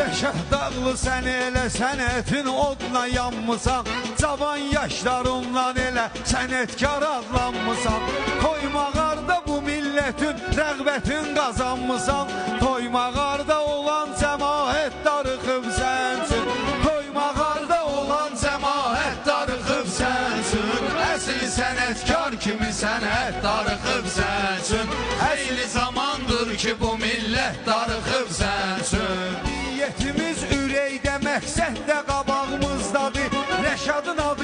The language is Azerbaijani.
Rəşad Dağlı sən elə sənətin oduna yanmısan, cavan yaşlarından elə sənətkar adlanmısan. Toymağarda bu millətin rəğbətin qazanmısan, toymağarda olan cəmaət darıxıb sənsin, toymağarda olan cəmaət darıxıb sənsin. Əsl sənətkar kimi sənət darıxıb sənsin, əyli zamandır ki bu millət darıxıb sənsin. Niyyətimiz ürəkdə, məqsəd də qabağımızdadır, Rəşadın adı